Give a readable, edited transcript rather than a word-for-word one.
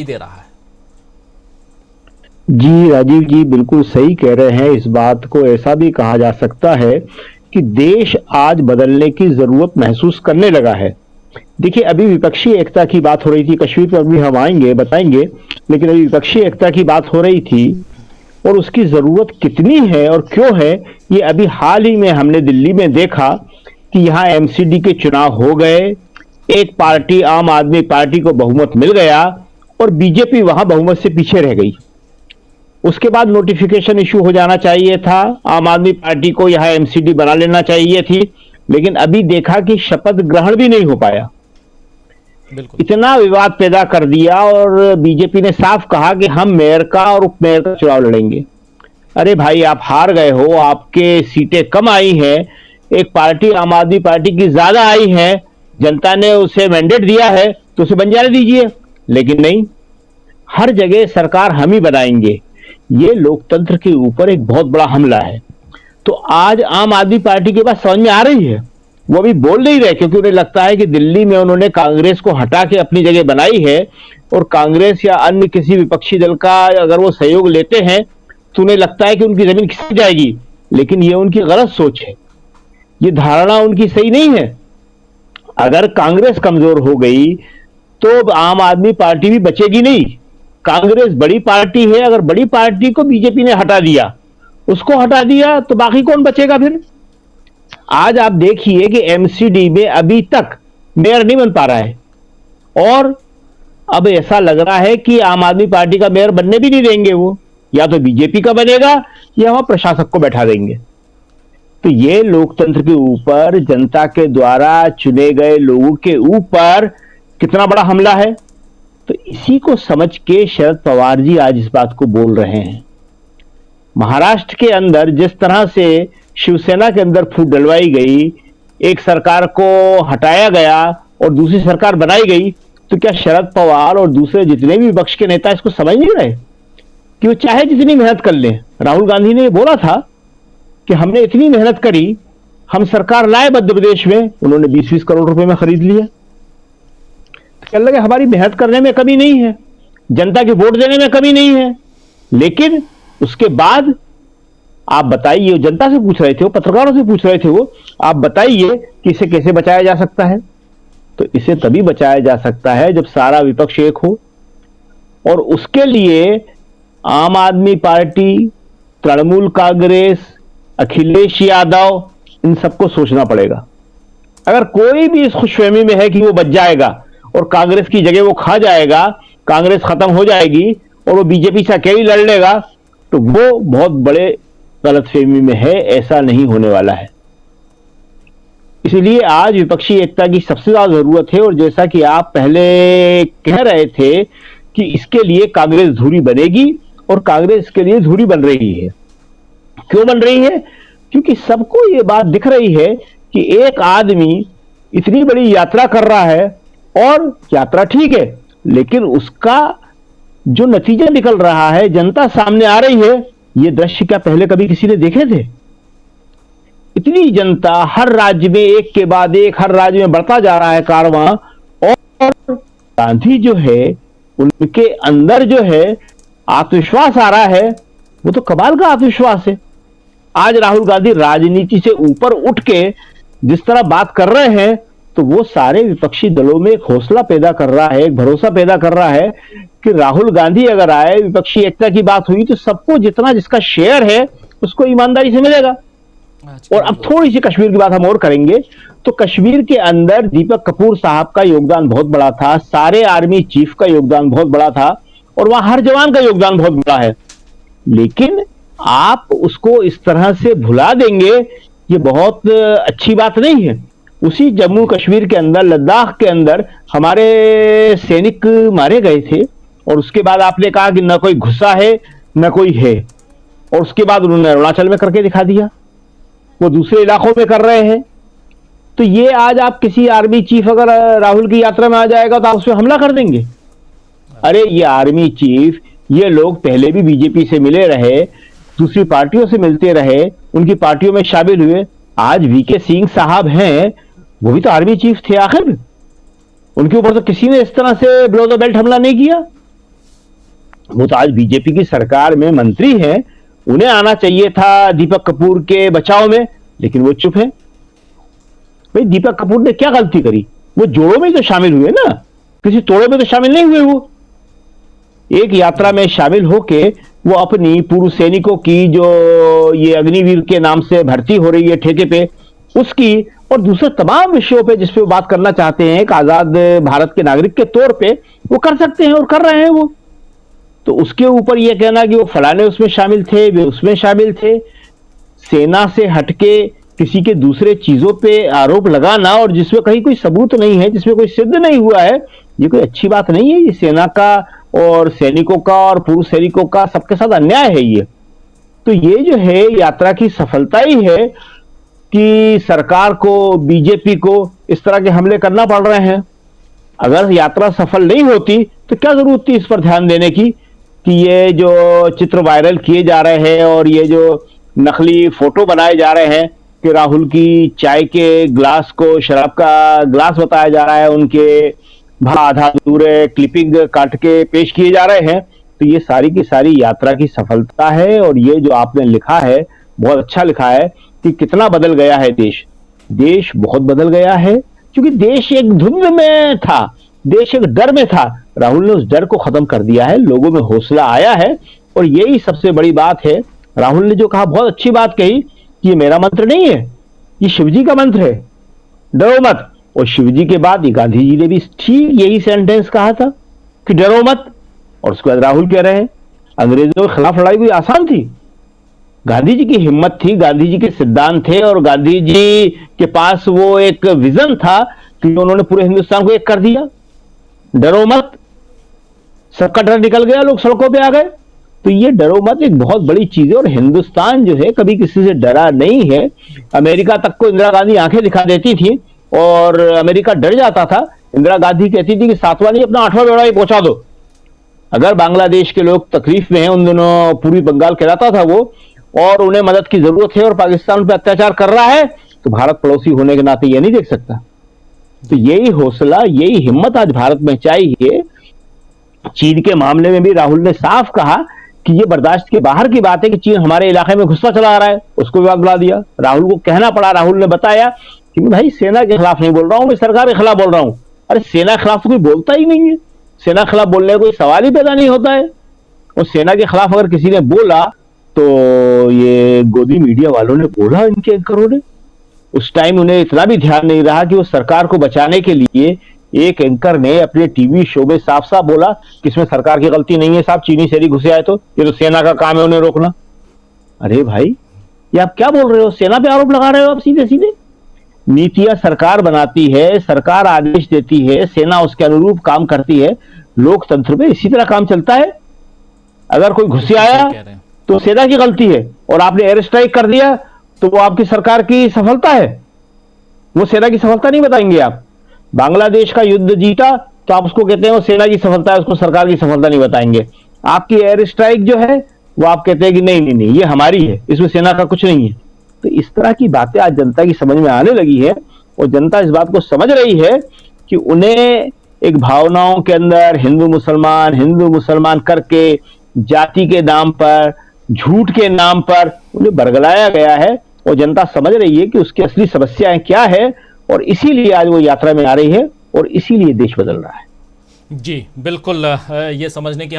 दे रहा है। जी राजीव जी बिल्कुल सही कह रहे हैं। इस बात को ऐसा भी कहा जा सकता है कि देश आज बदलने की जरूरत महसूस करने लगा है। देखिए, अभी विपक्षी एकता की बात हो रही थी, कश्मीर पर भी हम आएंगे बताएंगे, लेकिन अभी विपक्षी एकता की बात हो रही थी और उसकी जरूरत कितनी है और क्यों है, ये अभी हाल ही में हमने दिल्ली में देखा कि यहाँ एमसीडी के चुनाव हो गए। एक पार्टी आम आदमी पार्टी को बहुमत मिल गया और बीजेपी वहां बहुमत से पीछे रह गई। उसके बाद नोटिफिकेशन इशू हो जाना चाहिए था, आम आदमी पार्टी को यहां एमसीडी बना लेना चाहिए थी, लेकिन अभी देखा कि शपथ ग्रहण भी नहीं हो पाया। इतना विवाद पैदा कर दिया और बीजेपी ने साफ कहा कि हम मेयर का और उप मेयर का चुनाव लड़ेंगे। अरे भाई, आप हार गए हो, आपके सीटें कम आई हैं, एक पार्टी आम आदमी पार्टी की ज्यादा आई है, जनता ने उसे मैंडेट दिया है तो उसे बन जाने दीजिए। लेकिन नहीं, हर जगह सरकार हम ही बनाएंगे। ये लोकतंत्र के ऊपर एक बहुत बड़ा हमला है। तो आज आम आदमी पार्टी के पास समझ में आ रही है, वो अभी बोल नहीं रहे क्योंकि उन्हें लगता है कि दिल्ली में उन्होंने कांग्रेस को हटा के अपनी जगह बनाई है और कांग्रेस या अन्य किसी विपक्षी दल का अगर वो सहयोग लेते हैं तो उन्हें लगता है कि उनकी जमीन खिसक जाएगी। लेकिन ये उनकी गलत सोच है, ये धारणा उनकी सही नहीं है। अगर कांग्रेस कमजोर हो गई तो आम आदमी पार्टी भी बचेगी नहीं। कांग्रेस बड़ी पार्टी है, अगर बड़ी पार्टी को बीजेपी ने हटा दिया, उसको हटा दिया, तो बाकी कौन बचेगा फिर? आज आप देखिए कि एमसीडी में अभी तक मेयर नहीं बन पा रहा है और अब ऐसा लग रहा है कि आम आदमी पार्टी का मेयर बनने भी नहीं देंगे। वो या तो बीजेपी का बनेगा या वहां प्रशासक को बैठा देंगे। तो ये लोकतंत्र के ऊपर, जनता के द्वारा चुने गए लोगों के ऊपर कितना बड़ा हमला है। तो इसी को समझ के शरद पवार जी आज इस बात को बोल रहे हैं। महाराष्ट्र के अंदर जिस तरह से शिवसेना के अंदर फूट डलवाई गई, एक सरकार को हटाया गया और दूसरी सरकार बनाई गई, तो क्या शरद पवार और दूसरे जितने भी विपक्ष के नेता इसको समझ नहीं रहे कि वो चाहे जितनी मेहनत कर लें? राहुल गांधी ने बोला था कि हमने इतनी मेहनत करी, हम सरकार लाए मध्य प्रदेश में, उन्होंने 20-20 करोड़ रुपए में खरीद लिया। कहने लगे हमारी मेहनत करने में कमी नहीं है, जनता के वोट देने में कमी नहीं है। लेकिन उसके बाद आप बताइए, जनता से पूछ रहे थे वो, पत्रकारों से पूछ रहे थे वो, आप बताइए कि इसे कैसे बचाया जा सकता है? तो इसे तभी बचाया जा सकता है जब सारा विपक्ष एक हो, और उसके लिए आम आदमी पार्टी, तृणमूल कांग्रेस, अखिलेश यादव, इन सबको सोचना पड़ेगा। अगर कोई भी इस खुशफहमी में है कि वो बच जाएगा और कांग्रेस की जगह वो खा जाएगा, कांग्रेस खत्म हो जाएगी और वो बीजेपी से अकेली लड़ लेगा, तो वो बहुत बड़े गलतफहमी में है। ऐसा नहीं होने वाला है। इसलिए आज विपक्षी एकता की सबसे ज्यादा जरूरत है। और जैसा कि आप पहले कह रहे थे कि इसके लिए कांग्रेस धुरी बनेगी, और कांग्रेस के लिए धुरी बन रही है। क्यों बन रही है? क्योंकि सबको ये बात दिख रही है कि एक आदमी इतनी बड़ी यात्रा कर रहा है, और यात्रा ठीक है, लेकिन उसका जो नतीजा निकल रहा है, जनता सामने आ रही है, ये दृश्य क्या पहले कभी किसी ने देखे थे? इतनी जनता हर राज्य में एक के बाद एक, हर राज्य में बढ़ता जा रहा है कारवां, और गांधी जो है उनके अंदर जो है आत्मविश्वास आ रहा है, वो तो कमाल का आत्मविश्वास है। आज राहुल गांधी राजनीति से ऊपर उठ के जिस तरह बात कर रहे हैं, तो वो सारे विपक्षी दलों में एक हौसला पैदा कर रहा है, एक भरोसा पैदा कर रहा है कि राहुल गांधी अगर आए, विपक्षी एकता की बात हुई, तो सबको जितना जिसका शेयर है उसको ईमानदारी से मिलेगा। और अब थोड़ी सी कश्मीर की बात हम और करेंगे। तो कश्मीर के अंदर दीपक कपूर साहब का योगदान बहुत बड़ा था, सारे आर्मी चीफ का योगदान बहुत बड़ा था, और वहां हर जवान का योगदान बहुत बड़ा है। लेकिन आप उसको इस तरह से भुला देंगे, ये बहुत अच्छी बात नहीं है। उसी जम्मू कश्मीर के अंदर, लद्दाख के अंदर हमारे सैनिक मारे गए थे, और उसके बाद आपने कहा कि न कोई घुसा है न कोई है, और उसके बाद उन्होंने अरुणाचल में करके दिखा दिया, वो दूसरे इलाकों में कर रहे हैं। तो ये आज आप किसी आर्मी चीफ अगर राहुल की यात्रा में आ जाएगा तो आप उस पर हमला कर देंगे। अरे ये आर्मी चीफ, ये लोग पहले भी बीजेपी से मिले रहे, दूसरी पार्टियों से मिलते रहे, उनकी पार्टियों में शामिल हुए। आज वीके सिंह साहब हैं, वो भी तो आर्मी चीफ थे आखिर, उनके ऊपर तो किसी ने इस तरह से बिलो द बेल्ट हमला नहीं किया। वो तो आज बीजेपी की सरकार में मंत्री हैं, उन्हें आना चाहिए था दीपक कपूर के बचाव में, लेकिन वो चुप है। भाई दीपक कपूर ने क्या गलती करी? वो जोड़ों में तो शामिल हुए ना, किसी तोड़ों में तो शामिल नहीं हुए। वो एक यात्रा में शामिल होके वो अपनी पूर्व सैनिकों की जो ये अग्निवीर के नाम से भर्ती हो रही है ठेके पे, उसकी और दूसरे तमाम विषयों पे जिस पे वो बात करना चाहते हैं एक आजाद भारत के नागरिक के तौर पे, वो कर सकते हैं और कर रहे हैं वो। तो उसके ऊपर ये कहना कि वो फलाने उसमें शामिल थे, वे उसमें शामिल थे, सेना से हटके किसी के दूसरे चीजों पे आरोप लगाना और जिसमें कहीं कोई सबूत नहीं है, जिसमें कोई सिद्ध नहीं हुआ है, ये कोई अच्छी बात नहीं है। ये सेना का और सैनिकों का और पूर्व सैनिकों का सबके साथ अन्याय है ये। तो ये जो है यात्रा की सफलता ही है कि सरकार को, बीजेपी को इस तरह के हमले करना पड़ रहे हैं। अगर यात्रा सफल नहीं होती तो क्या जरूरत थी इस पर ध्यान देने की कि ये जो चित्र वायरल किए जा रहे हैं और ये जो नकली फोटो बनाए जा रहे हैं कि राहुल की चाय के ग्लास को शराब का ग्लास बताया जा रहा है, उनके आधा अधूरे क्लिपिंग काट के पेश किए जा रहे हैं। तो ये सारी की सारी यात्रा की सफलता है। और ये जो आपने लिखा है बहुत अच्छा लिखा है कि कितना बदल गया है देश। देश बहुत बदल गया है क्योंकि देश एक धुंध में था, देश एक डर में था। राहुल ने उस डर को खत्म कर दिया है, लोगों में हौसला आया है और यही सबसे बड़ी बात है। राहुल ने जो कहा बहुत अच्छी बात कही कि ये मेरा मंत्र नहीं है, ये शिवजी का मंत्र है, डरो मत। और शिवजी के बाद ये गांधी जी ने भी ठीक यही सेंटेंस कहा था कि डरो मत। और उसके बाद राहुल कह रहे हैं अंग्रेजों के खिलाफ लड़ाई कोई आसान थी। गांधी जी की हिम्मत थी, गांधी जी के सिद्धांत थे और गांधी जी के पास वो एक विजन था कि उन्होंने पूरे हिंदुस्तान को एक कर दिया। डरो मत, सबका डर निकल गया, लोग सड़कों पे आ गए। तो ये डरो मत एक बहुत बड़ी चीज है और हिंदुस्तान जो है कभी किसी से डरा नहीं है। अमेरिका तक को इंदिरा गांधी आंखें दिखा देती थी और अमेरिका डर जाता था। इंदिरा गांधी कहती थी कि 7वां नहीं अपना 8वां बेड़ा ही पहुंचा दो। अगर बांग्लादेश के लोग तकलीफ में हैं, उन दिनों पूर्वी बंगाल कहलाता था वो, और उन्हें मदद की जरूरत है और पाकिस्तान पे अत्याचार कर रहा है, तो भारत पड़ोसी होने के नाते ये नहीं देख सकता। तो यही हौसला, यही हिम्मत आज भारत में चाहिए। चीन के मामले में भी राहुल ने साफ कहा कि ये बर्दाश्त के बाहर की बात है कि चीन हमारे इलाके में घुसता चला आ रहा है, उसको विवाद बुला दिया। राहुल को कहना पड़ा, राहुल ने बताया कि मैं भाई सेना के खिलाफ नहीं बोल रहा हूं, मैं सरकार के खिलाफ बोल रहा हूं। अरे सेना के खिलाफ तो कोई बोलता ही नहीं है, सेना के खिलाफ बोलने का कोई सवाल ही पैदा नहीं होता है। और सेना के खिलाफ अगर किसी ने बोला तो ये गोदी मीडिया वालों ने बोला, इनके एंकरों ने। उस टाइम उन्हें इतना भी ध्यान नहीं रहा कि वो सरकार को बचाने के लिए एक एंकर ने अपने टीवी शो में साफ साफ बोला कि इसमें सरकार की गलती नहीं है साहब, चीनी सैनिक घुसे आए तो ये तो सेना का काम है उन्हें रोकना। अरे भाई ये आप क्या बोल रहे हो? सेना पे आरोप लगा रहे हो आप सीधे सीधे। नीतियां सरकार बनाती है, सरकार आदेश देती है, सेना उसके अनुरूप काम करती है। लोकतंत्र में इसी तरह काम चलता है। अगर कोई घुसे आया तो सेना की गलती है और आपने एयर स्ट्राइक कर दिया तो वो आपकी सरकार की सफलता है, वो सेना की सफलता नहीं बताएंगे आप। बांग्लादेश का युद्ध जीता तो आप उसको कहते हैं वो सेना की सफलता है, उसको सरकार की सफलता नहीं बताएंगे। आपकी एयर स्ट्राइक जो है वो आप कहते हैं कि नहीं नहीं नहीं ये हमारी है, इसमें सेना का कुछ नहीं है। तो इस तरह की बातें आज जनता की समझ में आने लगी है और जनता इस बात को समझ रही है कि उन्हें एक भावनाओं के अंदर हिंदू मुसलमान करके जाति के नाम पर, झूठ के नाम पर उन्हें बरगलाया गया है। और जनता समझ रही है कि उसकी असली समस्याएं क्या है और इसीलिए आज वो यात्रा में आ रही है और इसीलिए देश बदल रहा है। जी बिल्कुल, ये समझने की